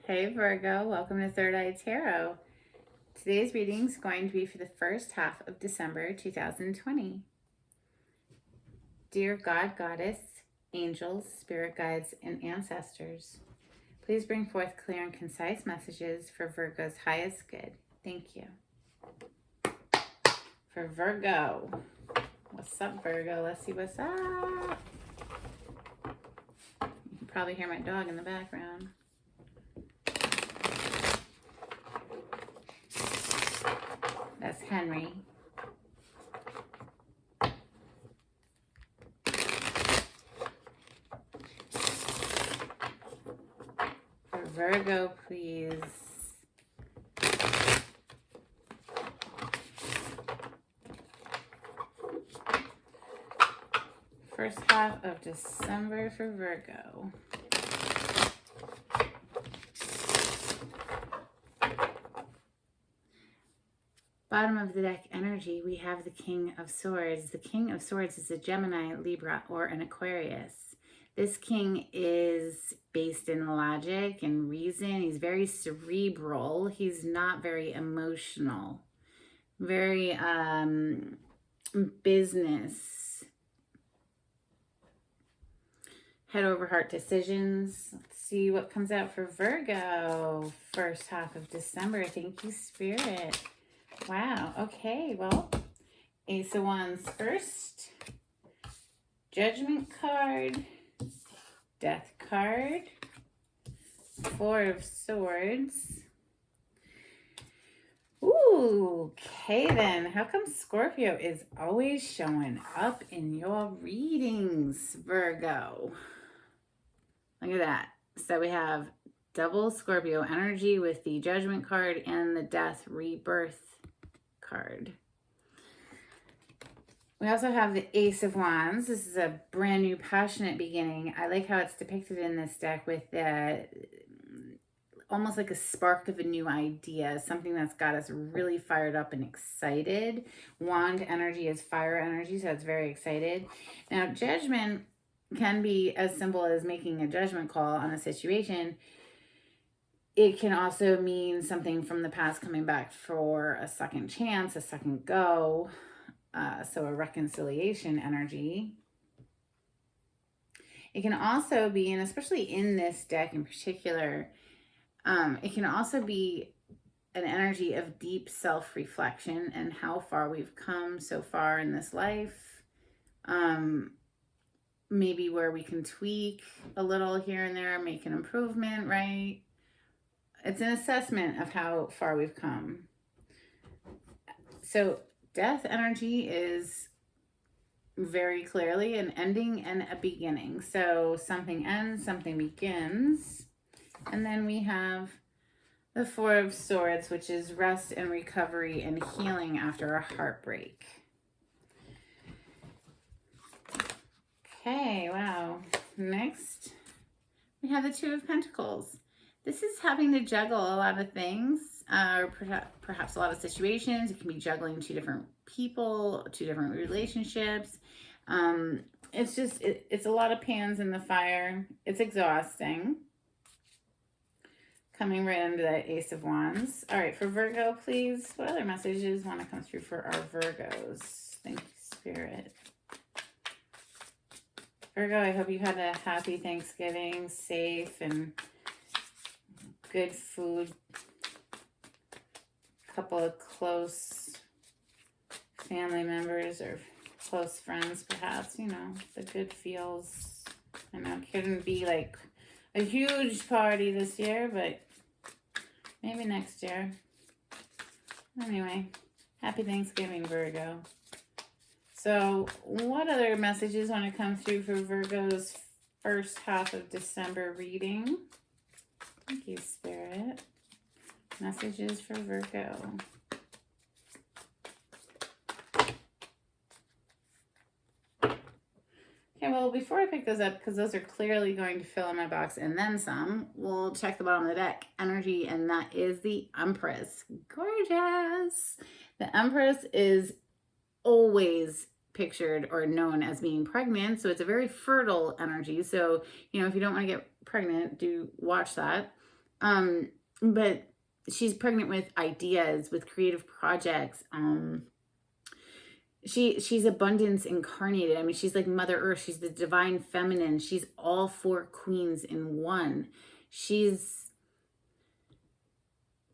Hey Virgo, welcome to Third Eye Tarot. Today's reading is going to be for the first half of December 2020. Dear God, Goddess, angels, spirit guides, and ancestors, please bring forth clear and concise messages for Virgo's highest good. Thank you. For Virgo, what's up, Virgo? Let's see what's up. You can probably hear my dog in the background. That's Henry. For Virgo, please. First half of December for Virgo. Bottom of the deck energy, we have the King of Swords. The King of Swords is a Gemini, Libra, or an Aquarius. This king is based in logic and reason. He's very cerebral. He's not very emotional. Very business. Head over heart decisions. Let's see what comes out for Virgo. First half of December. Thank you, Spirit. Wow, okay, well, Ace of Wands first, Judgment card, Death card, Four of Swords. Ooh, okay then, how come Scorpio is always showing up in your readings, Virgo? Look at that. So we have double Scorpio energy with the Judgment card and the Death Rebirth card. We also have the Ace of Wands. This is a brand new passionate beginning. I like how it's depicted in this deck with almost like a spark of a new idea, something that's got us really fired up and excited. Wand energy is fire energy, so it's very excited. Now, judgment can be as simple as making a judgment call on a situation. It can also mean something from the past coming back for a second chance, a second go. So a reconciliation energy. It can also be, and especially in this deck in particular, it can also be an energy of deep self-reflection and how far we've come so far in this life. Maybe where we can tweak a little here and there, make an improvement, right? It's an assessment of how far we've come. So death energy is very clearly an ending and a beginning. So something ends, something begins. And then we have the Four of Swords, which is rest and recovery and healing after a heartbreak. Okay, wow. Next, we have the Two of Pentacles. This is having to juggle a lot of things, or perhaps a lot of situations. It can be juggling two different people, two different relationships. It's just, it's a lot of pans in the fire. It's exhausting. Coming right under that Ace of Wands. All right, for Virgo, please, what other messages want to come through for our Virgos? Thank you, Spirit. Virgo, I hope you had a happy Thanksgiving, safe and good food, a couple of close family members or close friends, perhaps, you know, the good feels. I know it couldn't be like a huge party this year, but maybe next year. Anyway, happy Thanksgiving, Virgo. So what other messages want to come through for Virgo's first half of December reading? Thank you, Spirit. Messages for Virgo. Okay, well, before I pick those up, because those are clearly going to fill in my box and then some, we'll check the bottom of the deck energy, and that is the Empress. Gorgeous! The Empress is always pictured or known as being pregnant, so it's a very fertile energy. So, you know, if you don't want to get pregnant, do watch that. But she's pregnant with ideas, with creative projects. She's abundance incarnated. I mean, she's like Mother Earth. She's the divine feminine. She's all four queens in one. She's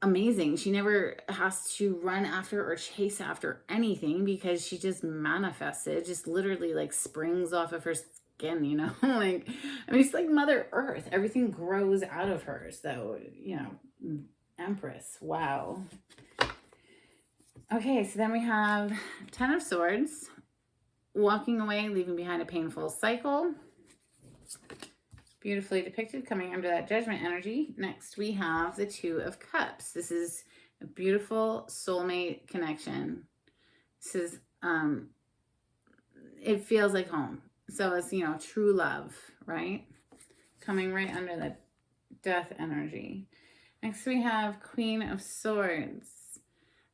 amazing. She never has to run after or chase after anything because she just manifested, just literally like springs off of her skin, you know? Like, I mean, it's like Mother Earth. Everything grows out of her. So, you know, Empress. Wow. Okay, so then we have 10 of Swords, walking away, leaving behind a painful cycle. Beautifully depicted, coming under that Judgment energy. Next, we have the Two of Cups. This is a beautiful soulmate connection. This is, it feels like home. So it's, you know, true love, right? Coming right under the Death energy. Next, we have Queen of Swords.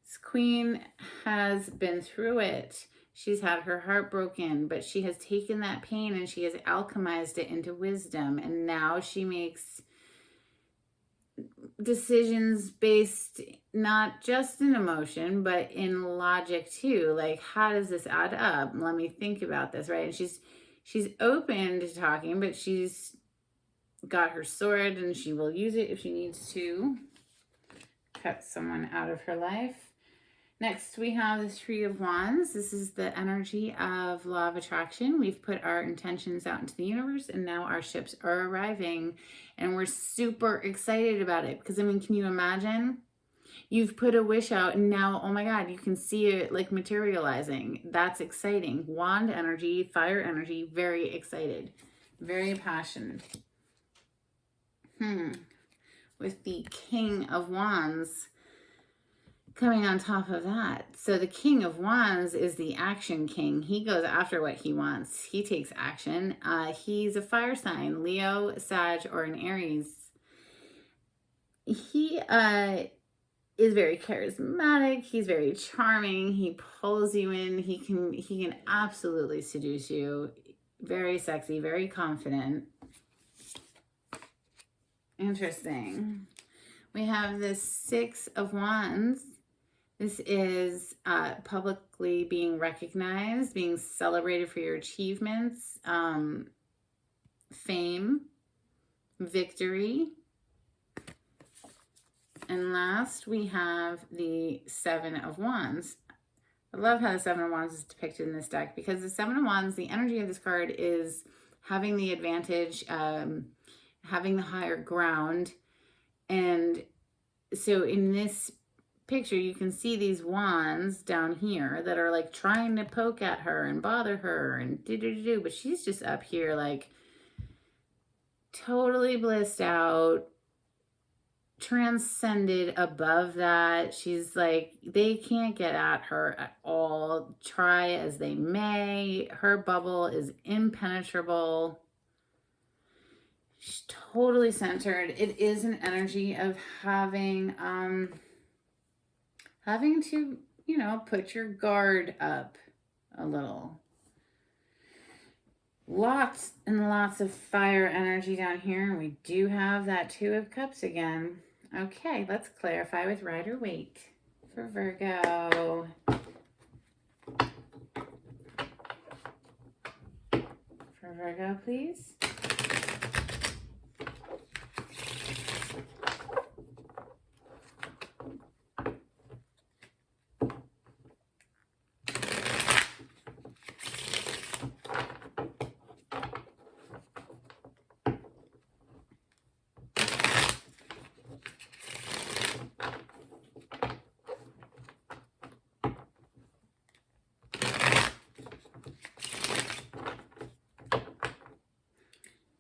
This queen has been through it. She's had her heart broken, but she has taken that pain and she has alchemized it into wisdom. And now she makes decisions based not just in emotion, but in logic too. Like, how does this add up? Let me think about this, right? And she's open to talking, but she's got her sword and she will use it if she needs to cut someone out of her life. Next, we have the Three of Wands. This is the energy of law of attraction. We've put our intentions out into the universe, and now our ships are arriving, and we're super excited about it. Because, I mean, can you imagine? You've put a wish out, and now, oh my God, you can see it like materializing. That's exciting. Wand energy, fire energy, very excited. Very passionate. With the King of Wands coming on top of that. So the King of Wands is the action king. He goes after what he wants. He takes action. He's a fire sign, Leo, Sag, or an Aries. He is very charismatic. He's very charming. He pulls you in. He can absolutely seduce you. Very sexy, very confident. Interesting. We have the Six of Wands. This is publicly being recognized, being celebrated for your achievements, fame, victory. And last, we have the Seven of Wands. I love how the Seven of Wands is depicted in this deck because the Seven of Wands, the energy of this card is having the advantage, having the higher ground. And so in this picture, you can see these wands down here that are like trying to poke at her and bother her and do, but she's just up here like totally blissed out, transcended above that. She's like, they can't get at her at all, try as they may. Her bubble is impenetrable. She's totally centered. It is an energy of having to, you know, put your guard up a little. Lots and lots of fire energy down here. And we do have that Two of Cups again. Okay, let's clarify with Rider Waite for Virgo. For Virgo, please.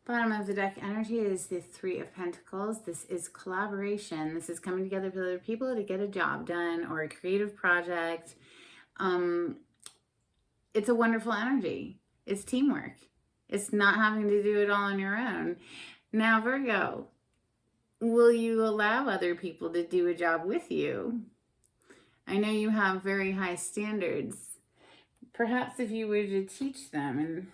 Bottom of the deck energy is the Three of Pentacles. This is collaboration. This is coming together with other people to get a job done or a creative project. It's a wonderful energy. It's teamwork. It's not having to do it all on your own. Now, Virgo, will you allow other people to do a job with you? I know you have very high standards. Perhaps if you were to teach them and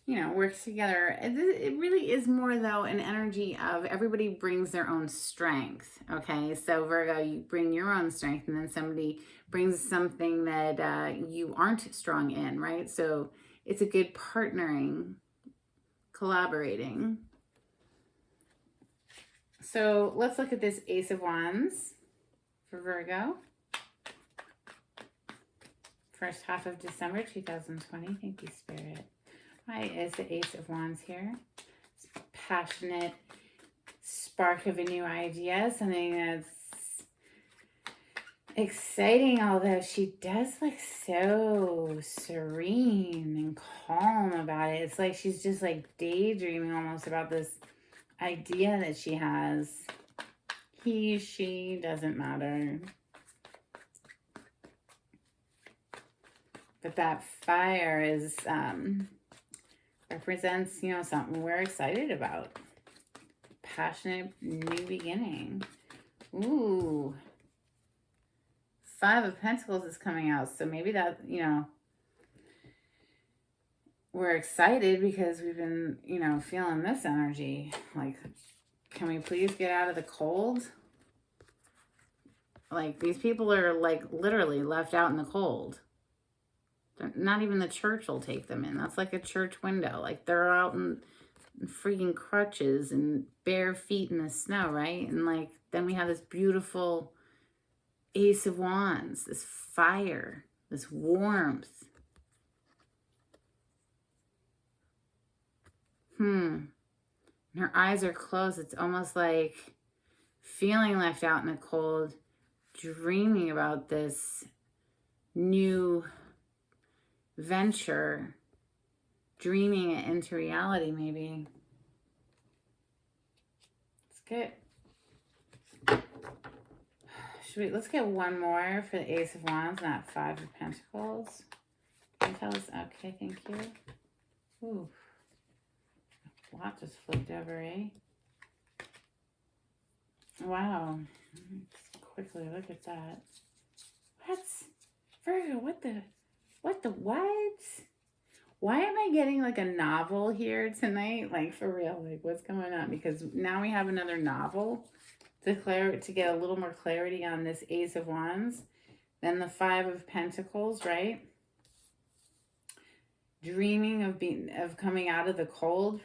you know, works together. It really is more, though, an energy of everybody brings their own strength, okay? So, Virgo, you bring your own strength, and then somebody brings something that you aren't strong in, right? So, it's a good partnering, collaborating. So, let's look at this Ace of Wands for Virgo. First half of December 2020. Thank you, Spirit. Why is the Ace of Wands here? It's passionate spark of a new idea, something that's exciting, although she does look so serene and calm about it. It's like she's just like daydreaming almost about this idea that she has. He, she, doesn't matter. But that fire is represents, you know, something we're excited about. Passionate new beginning. Ooh. 5 of Pentacles is coming out. So maybe that, you know, we're excited because we've been, you know, feeling this energy. Like, can we please get out of the cold? Like, these people are, like, literally left out in the cold. Not even the church will take them in. That's like a church window. Like, they're out in freaking crutches and bare feet in the snow, right? And, like, then we have this beautiful Ace of Wands, this fire, this warmth. And her eyes are closed. It's almost like feeling left out in the cold, dreaming about this new venture, dreaming it into reality, maybe. It's good. Let's get one more for the Ace of Wands, not 5 of Pentacles. Can you tell us? Okay, thank you. Ooh. A lot just flipped over, eh? Wow. Let's quickly look at that. What? Virgo, what? Why am I getting like a novel here tonight? Like, for real, like, what's going on? Because now we have another novel to get a little more clarity on this Ace of Wands. Then the 5 of Pentacles, right? Dreaming of coming out of the cold.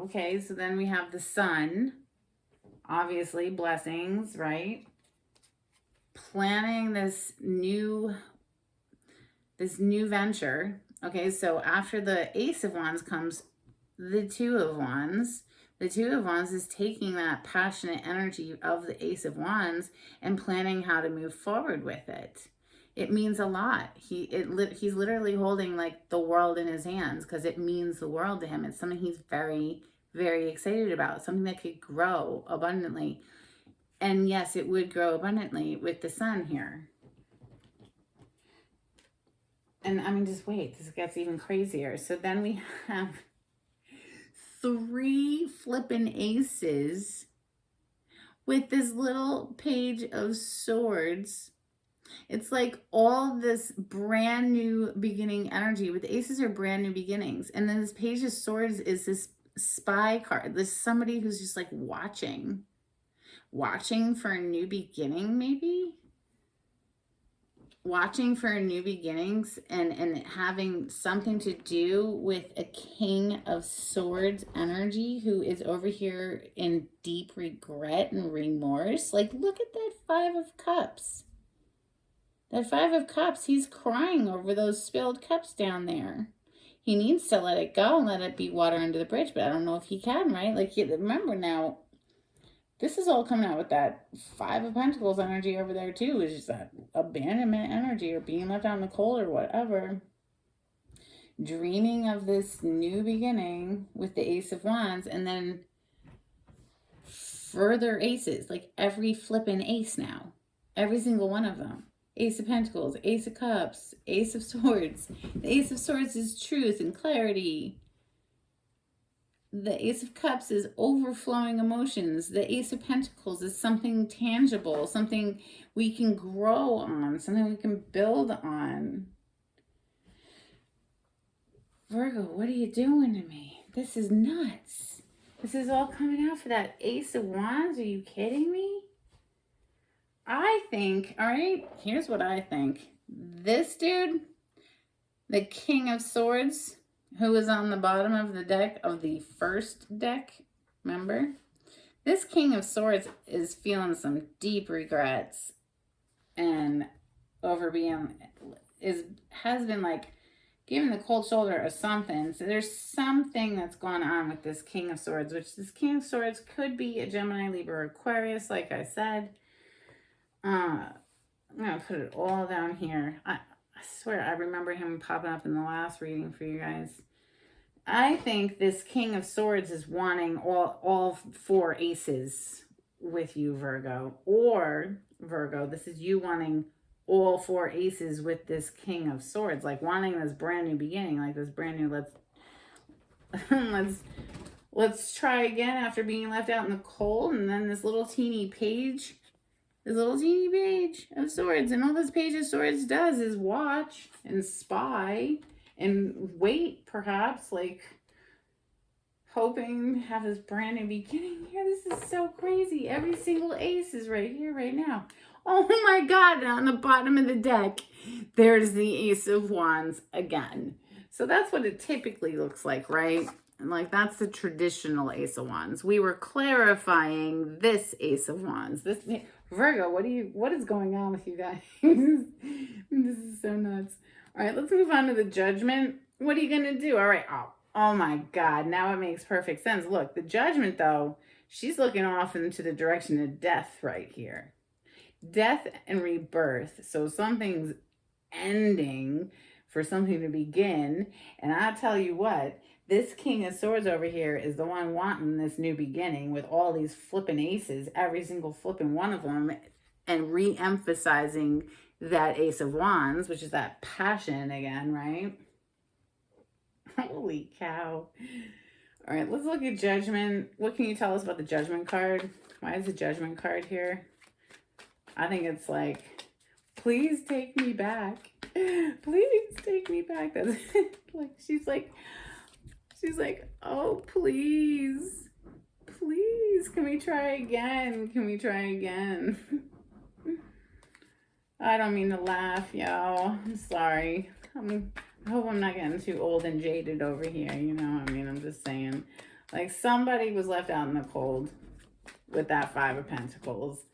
Okay, so then we have the Sun. Obviously, blessings, right? Planning this new venture. Okay, so after the Ace of Wands comes the 2 of Wands. The 2 of Wands is taking that passionate energy of the Ace of Wands and planning how to move forward with it. It means a lot. He's literally holding like the world in his hands because it means the world to him. It's something he's very, very excited about. Something that could grow abundantly. And yes, it would grow abundantly with the Sun here. And I mean, just wait, this gets even crazier. So then we have 3 flippin' aces with this little Page of Swords. It's like all this brand new beginning energy. With the aces are brand new beginnings. And then this Page of Swords is this spy card. There's somebody who's just like watching for a new beginning, maybe? Watching for new beginnings and having something to do with a King of Swords energy who is over here in deep regret and remorse. Like, look at that 5 of Cups. That 5 of Cups, he's crying over those spilled cups down there. He needs to let it go and let it be water under the bridge, but I don't know if he can, right? Like, remember now, this is all coming out with that 5 of Pentacles energy over there too, which is that abandonment energy or being left out in the cold or whatever. Dreaming of this new beginning with the Ace of Wands and then further aces, like every flippin' ace now. Every single one of them. Ace of Pentacles, Ace of Cups, Ace of Swords. The Ace of Swords is truth and clarity. The Ace of Cups is overflowing emotions. The Ace of Pentacles is something tangible, something we can grow on, something we can build on. Virgo, what are you doing to me? This is nuts. This is all coming out for that Ace of Wands. Are you kidding me? I think, all right, here's what I think. This dude, the King of Swords, who is on the bottom of the deck of the first deck, remember? This King of Swords is feeling some deep regrets and has been like given the cold shoulder or something. So there's something that's going on with this King of Swords, which this King of Swords could be a Gemini, Libra, Aquarius, like I said. I'm going to put it all down here. I swear I remember him popping up in the last reading for you guys. I think this King of Swords is wanting all 4 aces with you, Virgo. Or, Virgo, this is you wanting all 4 aces with this King of Swords. Like wanting this brand new beginning. Like this brand new, let's try again after being left out in the cold. And then this little teeny page. This little teeny page of swords. And all this page of swords does is watch and spy and wait, perhaps, like hoping to have this brand new beginning here. This is so crazy. Every single ace is right here, right now. Oh my God, on the bottom of the deck, there's the Ace of Wands again. So that's what it typically looks like, right? And like that's the traditional Ace of Wands. We were clarifying this Ace of Wands. This Virgo, what is going on with you guys? This is so nuts. All right, let's move on to the Judgment. What are you going to do? All right. Oh my God. Now it makes perfect sense. Look, the Judgment, though, she's looking off into the direction of death right here. Death and rebirth. So something's ending for something to begin. And I'll tell you what, this King of Swords over here is the one wanting this new beginning with all these flipping aces, every single flipping one of them, and re-emphasizing that Ace of Wands, which is that passion again, right? Holy cow. All right, let's look at Judgment. What can you tell us about the Judgment card? Why is the Judgment card here? I think it's like, please take me back. Please take me back. That's like she's like, oh, please. Please, can we try again? Can we try again? I don't mean to laugh, y'all. I'm sorry. I hope I'm not getting too old and jaded over here, you know? I mean, I'm just saying. Like, somebody was left out in the cold with that 5 of Pentacles.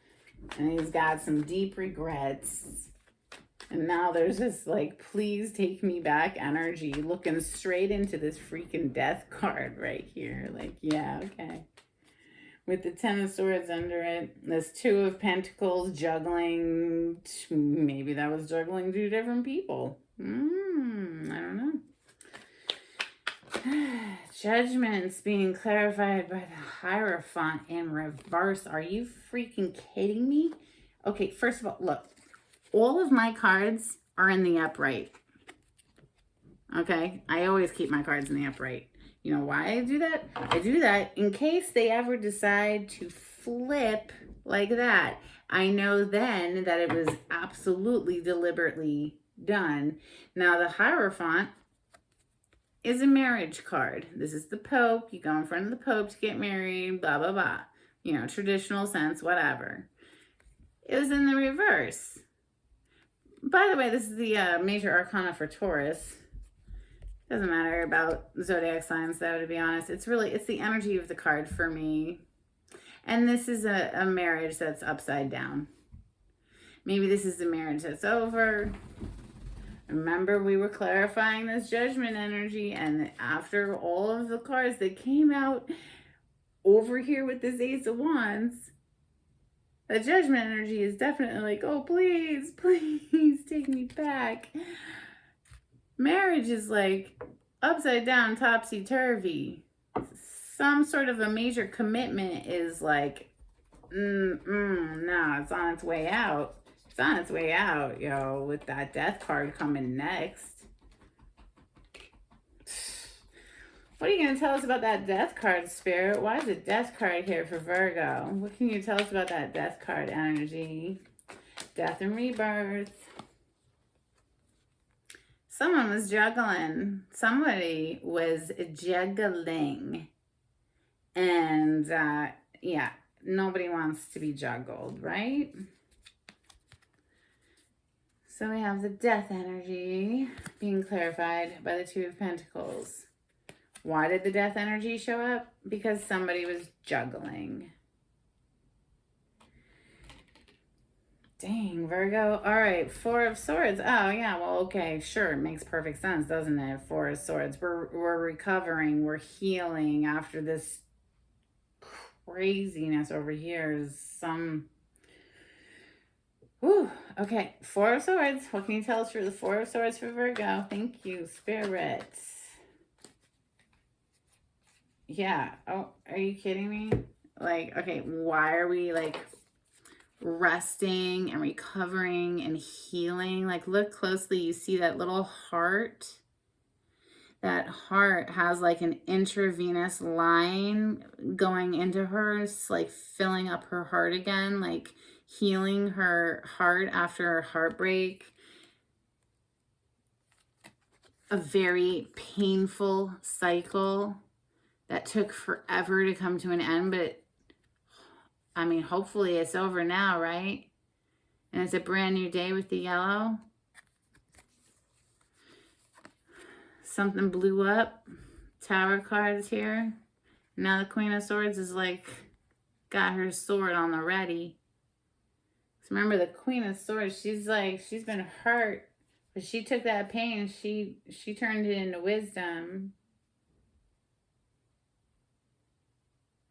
And he's got some deep regrets. And now there's this, like, please take me back energy looking straight into this freaking death card right here. Like, yeah, okay. With the 10 of Swords under it. This 2 of Pentacles juggling. Maybe that was juggling 2 different people. I don't know. Judgments being clarified by the Hierophant in reverse. Are you freaking kidding me? Okay, first of all, look. All of my cards are in the upright. Okay? I always keep my cards in the upright. You know why I do that? I do that in case they ever decide to flip like that. I know then that it was absolutely deliberately done. Now, the Hierophant is a marriage card. This is the Pope. You go in front of the Pope to get married, blah, blah, blah. You know, traditional sense, whatever. It was in the reverse. By the way, this is the major arcana for Taurus. Doesn't matter about zodiac signs, though, to be honest. It's the energy of the card for me. And this is a marriage that's upside down. Maybe this is the marriage that's over. Remember, we were clarifying this Judgment energy, and after all of the cards that came out over here with this Ace of Wands, the Judgment energy is definitely like, oh, please, please take me back. Marriage is like upside down, topsy-turvy. Some sort of a major commitment is like, no, it's on its way out. It's on its way out, yo, with that Death card coming next. What are you going to tell us about that Death card, Spirit? Why is the Death card here for Virgo? What can you tell us about that Death card energy? Death and rebirth. Someone was juggling. Somebody was juggling. And yeah, nobody wants to be juggled, right? So we have the death energy being clarified by the Two of Pentacles. Why did the death energy show up? Because somebody was juggling. Dang, Virgo. All right, Four of Swords. Oh, yeah, well, okay, sure. It makes perfect sense, doesn't it? Four of Swords. We're recovering. We're healing after this craziness over here. Is some... Whew. Okay, Four of Swords. What can you tell us for the Four of Swords for Virgo? Thank you, Spirit. Yeah. Oh, are you kidding me? Like, okay, why are we, like, resting and recovering and healing? Like, look closely. You see that little heart? That heart has, like, an intravenous line going into hers, like, filling up her heart again, like, healing her heart after heartbreak. A very painful cycle that took forever to come to an end, but I mean, hopefully it's over now, right? And it's a brand new day with the yellow. Something blew up. Tower cards here. Now the Queen of Swords is like, got her sword on the ready. So remember, the Queen of Swords, she's like, she's been hurt, but she took that pain, she turned it into wisdom.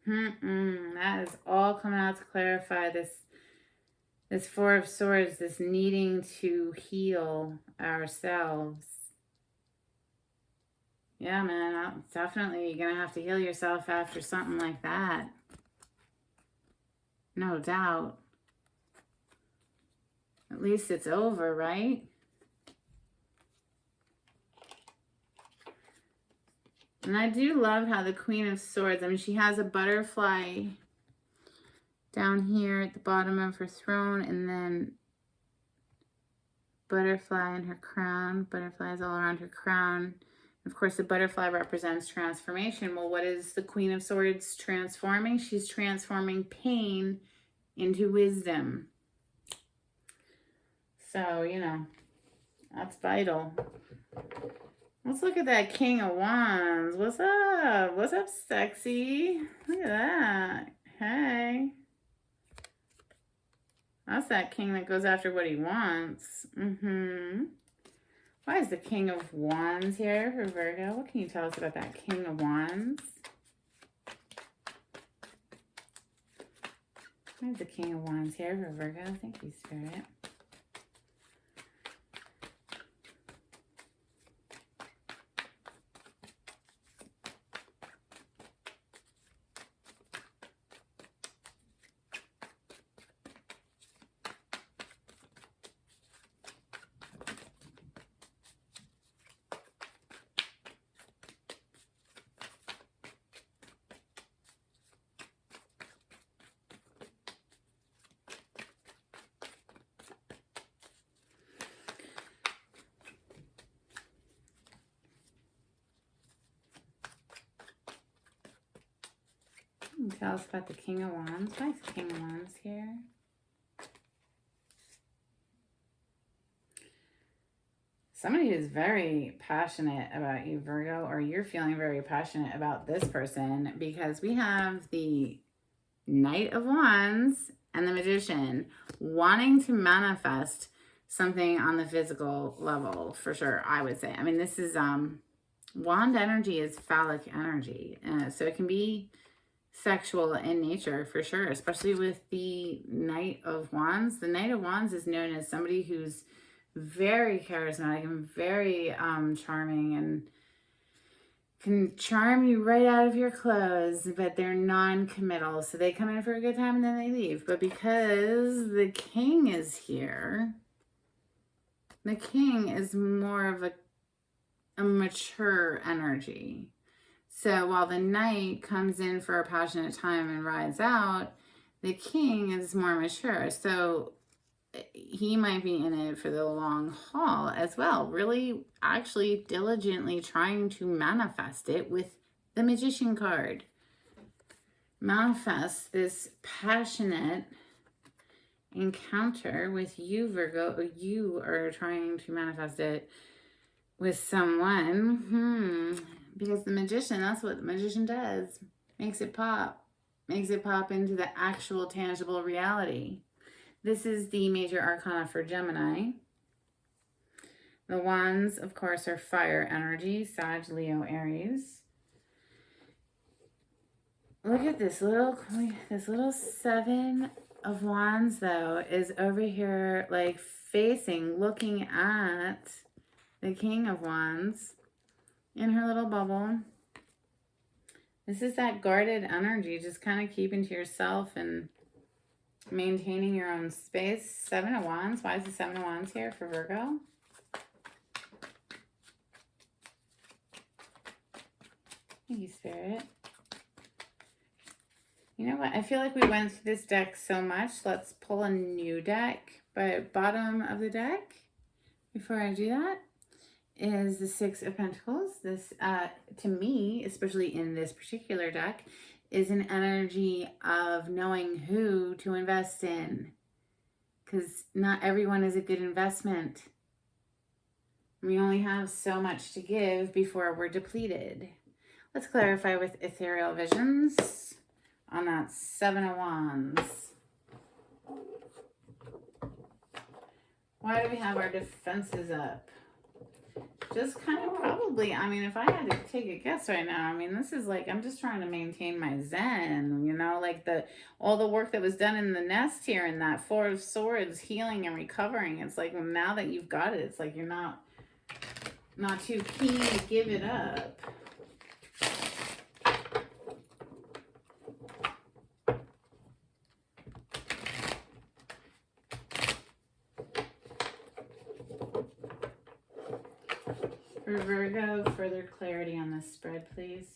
That is all coming out to clarify this Four of Swords, this needing to heal ourselves. Yeah, man, definitely you're going to have to heal yourself after something like that. No doubt. At least it's over, right? And I do love how the Queen of Swords, I mean, she has a butterfly down here at the bottom of her throne, and then butterfly in her crown. Butterflies all around her crown. Of course, the butterfly represents transformation. Well, what is the Queen of Swords transforming? She's transforming pain into wisdom. So, you know, that's vital. Let's look at that King of Wands. What's up? What's up, sexy? Look at that. Hey. That's that king that goes after what he wants. Why is the King of Wands here for Virgo? What can you tell us about that King of Wands? Why is the King of Wands here for Virgo? Thank you, Spirit. Tell us about the King of Wands. Why is the King of Wands here? Somebody who's very passionate about you, Virgo, or you're feeling very passionate about this person, because we have the Knight of Wands and the Magician wanting to manifest something on the physical level, for sure, I would say. I mean, this is, wand energy is phallic energy, so it can be sexual in nature, for sure, especially with the Knight of Wands. The Knight of Wands is known as somebody who's very charismatic and very charming and can charm you right out of your clothes, but they're non-committal. So they come in for a good time and then they leave. But because the King is here, the King is more of a mature energy. So while the Knight comes in for a passionate time and rides out, the King is more mature. So he might be in it for the long haul as well. Really, actually, diligently trying to manifest it with the Magician card. Manifest this passionate encounter with you, Virgo, or you are trying to manifest it with someone. Because the Magician, that's what the Magician does. Makes it pop. Makes it pop into the actual tangible reality. This is the major arcana for Gemini. The wands, of course, are fire energy, Sag, Leo, Aries. Look at this little Seven of Wands, though, is over here, like, facing, looking at the King of Wands in her little bubble. This is that guarded energy, just kind of keeping to yourself and maintaining your own space. Seven of Wands. Why is the Seven of Wands here for Virgo? Thank you, Spirit. You know what? I feel like we went through this deck so much. Let's pull a new deck. But bottom of the deck, before I do that, is the Six of Pentacles. This, to me, especially in this particular deck, is an energy of knowing who to invest in. Because not everyone is a good investment. We only have so much to give before we're depleted. Let's clarify with ethereal visions on that Seven of Wands. Why do we have our defenses up? Just kind of probably, I mean, if I had to take a guess right now, I mean, this is like, I'm just trying to maintain my zen, you know, like all the work that was done in the nest here and that Four of Swords, healing and recovering. It's like, well, now that you've got it, it's like you're not too keen to give it up. For Virgo, further clarity on this spread, please.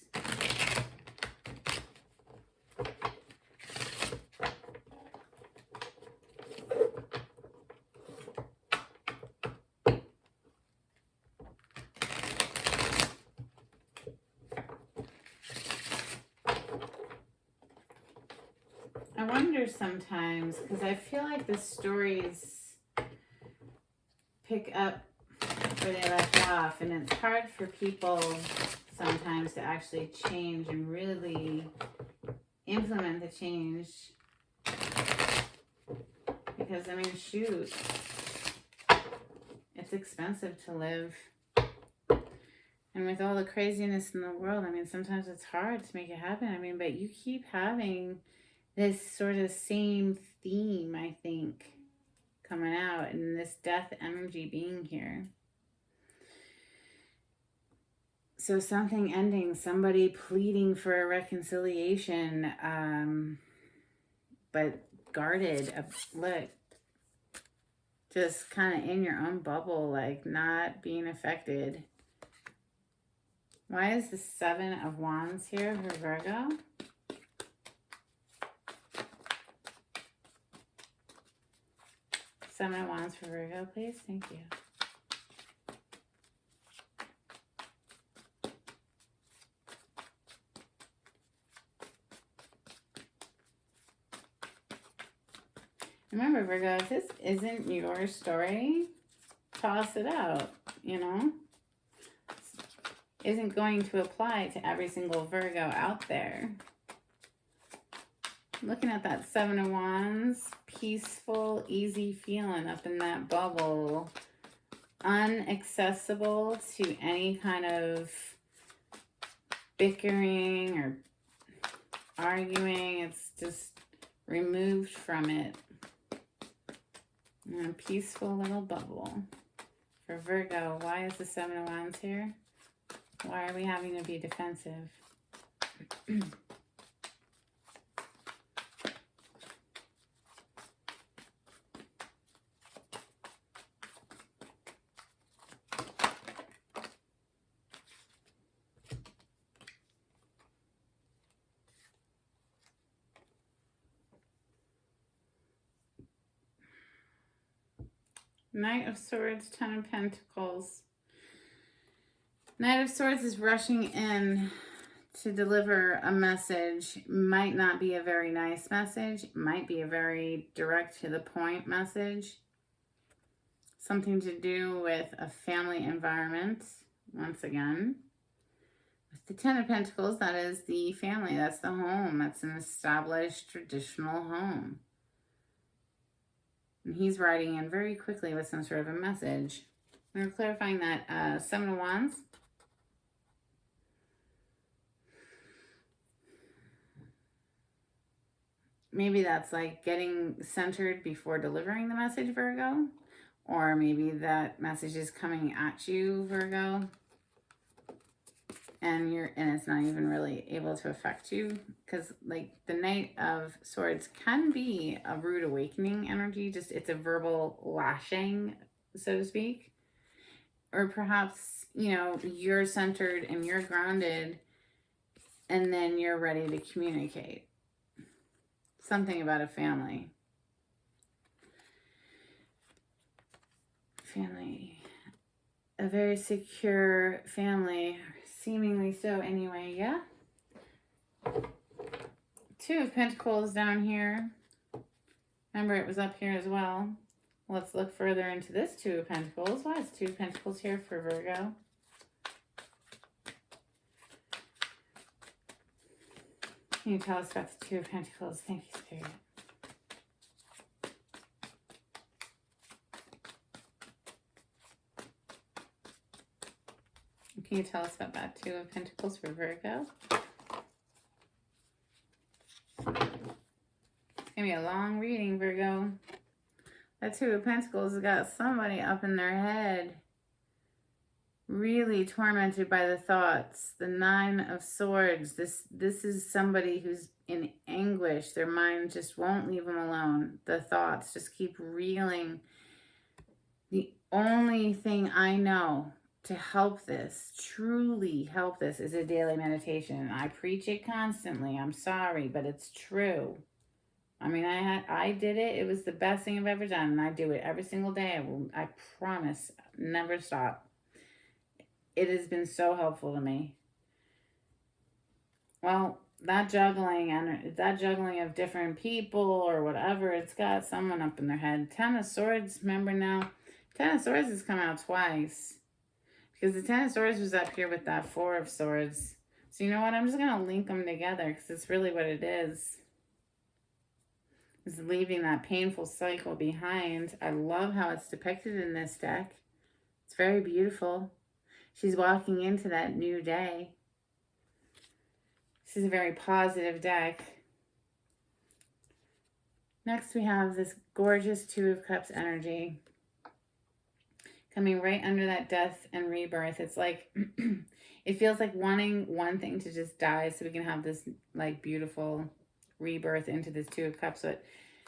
I wonder sometimes, because I feel like the stories pick up where they left off, and it's hard for people sometimes to actually change and really implement the change, because I mean, shoot, it's expensive to live, and with all the craziness in the world, I mean, sometimes it's hard to make it happen. I mean, but you keep having this sort of same theme, I think, coming out, and this death energy being here. So something ending, somebody pleading for a reconciliation, but guarded, look, just kind of in your own bubble, like not being affected. Why is the Seven of Wands here for Virgo? Seven of Wands for Virgo, please. Thank you. Remember, Virgo, if this isn't your story, toss it out, you know? Isn't going to apply to every single Virgo out there. Looking at that Seven of Wands, peaceful, easy feeling up in that bubble. Unaccessible to any kind of bickering or arguing. It's just removed from it. In a peaceful little bubble. For Virgo, why is the Seven of Wands here? Why are we having to be defensive? Knight of Swords, Ten of Pentacles. Knight of Swords is rushing in to deliver a message. Might not be a very nice message. Might be a very direct to the point message. Something to do with a family environment, once again. With the Ten of Pentacles, that is the family. That's the home. That's an established traditional home. And he's writing in very quickly with some sort of a message. We're clarifying that Seven of Wands. Maybe that's like getting centered before delivering the message, Virgo. Or maybe that message is coming at you, Virgo. And it's not even really able to affect you. Because like the Knight of Swords can be a rude awakening energy. Just it's a verbal lashing, so to speak. Or perhaps, you know, you're centered and you're grounded and then you're ready to communicate. Something about a family. Family. A very secure family. Seemingly so anyway, yeah? Two of Pentacles down here. Remember, it was up here as well. Let's look further into this Two of Pentacles. Why is Two of Pentacles here for Virgo? Can you tell us about the Two of Pentacles? Thank you, Spirit. Can you tell us about that Two of Pentacles for Virgo? It's going to be a long reading, Virgo. That Two of Pentacles has got somebody up in their head. Really tormented by the thoughts. The Nine of Swords. This is somebody who's in anguish. Their mind just won't leave them alone. The thoughts just keep reeling. The only thing I know to help this, truly help this, is a daily meditation. I preach it constantly. I'm sorry, but it's true. I mean, I did it. It was the best thing I've ever done, and I do it every single day. I promise, never stop. It has been so helpful to me. Well, that juggling of different people or whatever, it's got someone up in their head. Ten of Swords, remember now? Ten of Swords has come out twice. Because the Ten of Swords was up here with that Four of Swords. So you know what? I'm just going to link them together because it's really what it is. It's leaving that painful cycle behind. I love how it's depicted in this deck. It's very beautiful. She's walking into that new day. This is a very positive deck. Next we have this gorgeous Two of Cups energy. Coming right under that death and rebirth. It's like, it feels like wanting one thing to just die so we can have this like beautiful rebirth into this Two of Cups. But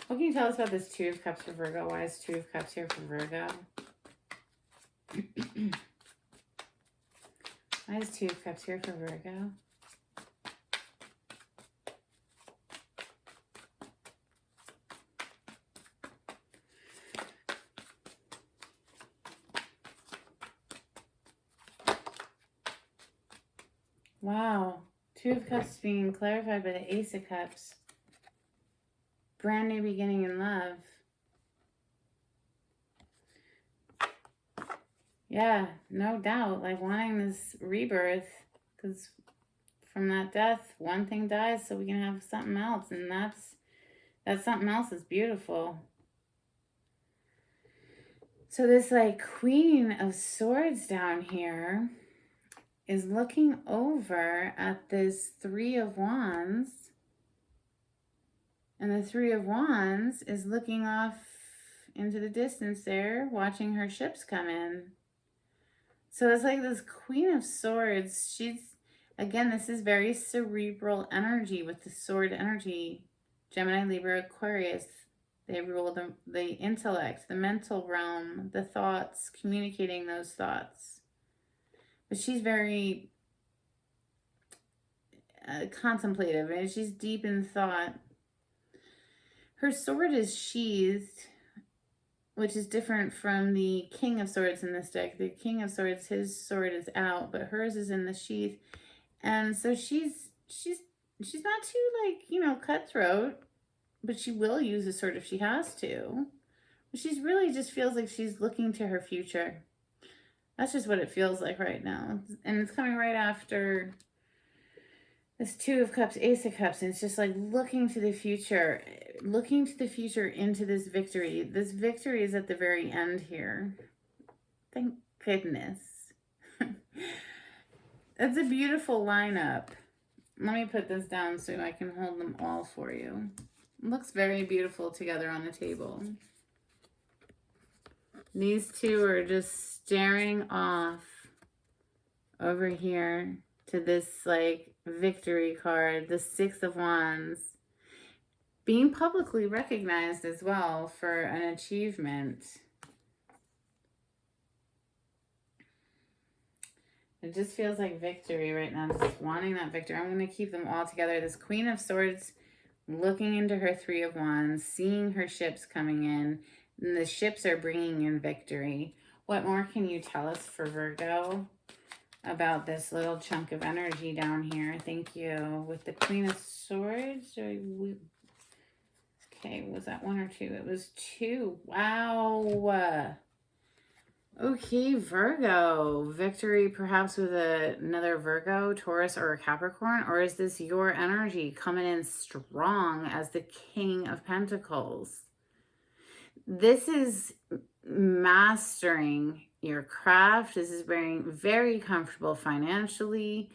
what can you tell us about this Two of Cups for Virgo? Why is Two of Cups here for Virgo? Why is Two of Cups here for Virgo? Wow. Two of Cups being clarified by the Ace of Cups. Brand new beginning in love. Yeah, no doubt. Like wanting this rebirth. Because from that death, one thing dies so we can have something else. And that something else is beautiful. So this like Queen of Swords down here is looking over at this Three of Wands. And the Three of Wands is looking off into the distance there, watching her ships come in. So it's like this Queen of Swords. Again, this is very cerebral energy with the sword energy. Gemini, Libra, Aquarius. They rule the intellect, the mental realm, the thoughts, communicating those thoughts. But she's very contemplative, and she's deep in thought. Her sword is sheathed, which is different from the King of Swords in this deck. The King of Swords, his sword is out, but hers is in the sheath. And so she's not too, like, you know, cutthroat, but she will use the sword if she has to. But she's really just feels like she's looking to her future. That's just what it feels like right now. And it's coming right after this Two of Cups, Ace of Cups, and it's just like looking to the future into this victory. This victory is at the very end here. Thank goodness. That's a beautiful lineup. Let me put this down so I can hold them all for you. It looks very beautiful together on the table. These two are just staring off over here to this, like, victory card, the Six of Wands, being publicly recognized as well for an achievement. It just feels like victory right now, just wanting that victory. I'm going to keep them all together. This Queen of Swords looking into her Three of Wands, seeing her ships coming in, and the ships are bringing in victory. What more can you tell us for Virgo about this little chunk of energy down here? Thank you. With the Queen of Swords, okay, was that one or two? It was two. Wow. Okay, Virgo. Victory perhaps with another Virgo, Taurus, or a Capricorn? Or is this your energy coming in strong as the King of Pentacles? This is mastering your craft. This is being very comfortable financially.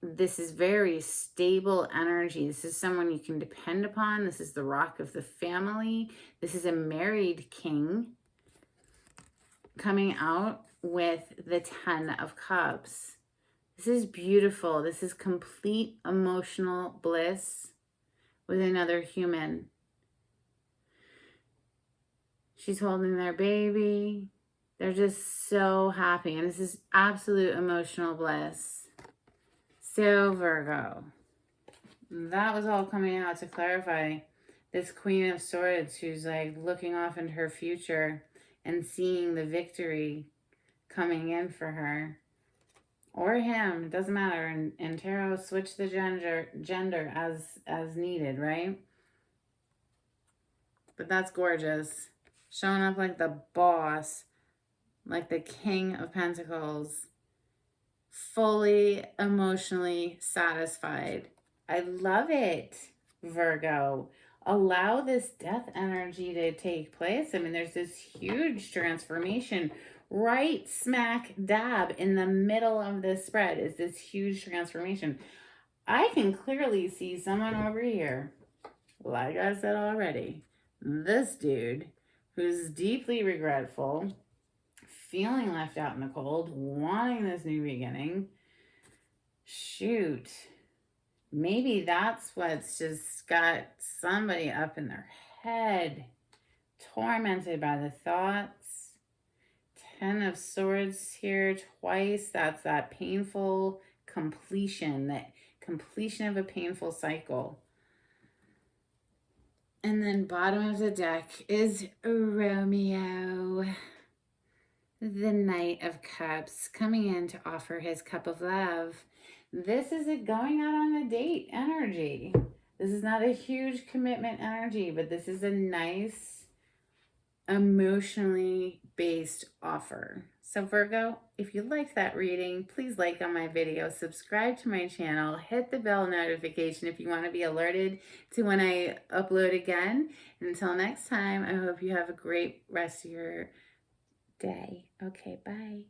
This is very stable energy. This is someone you can depend upon. This is the rock of the family. This is a married king coming out with the Ten of Cups. This is beautiful. This is complete emotional bliss with another human. She's holding their baby. They're just so happy. And this is absolute emotional bliss. So, Virgo, that was all coming out to clarify this Queen of Swords who's like looking off into her future and seeing the victory coming in for her. Or him, doesn't matter. In tarot, switch the gender as needed, right? But that's gorgeous. Showing up like the boss, like the King of Pentacles, fully emotionally satisfied. I love it, Virgo. Allow this death energy to take place. I mean, there's this huge transformation right smack dab in the middle of this spread is this huge transformation. I can clearly see someone over here, like I said already, this dude who's deeply regretful, feeling left out in the cold, wanting this new beginning. Shoot. Maybe that's what's just got somebody up in their head, tormented by the thoughts. Ten of Swords here twice. That's that painful completion, that completion of a painful cycle. And then bottom of the deck is Romeo, the Knight of Cups, coming in to offer his cup of love. This is it going out on a date energy. This is not a huge commitment energy, but this is a nice, emotionally based offer. So Virgo, if you liked that reading, please like on my video, subscribe to my channel, hit the bell notification if you want to be alerted to when I upload again. And until next time, I hope you have a great rest of your day. Okay, bye.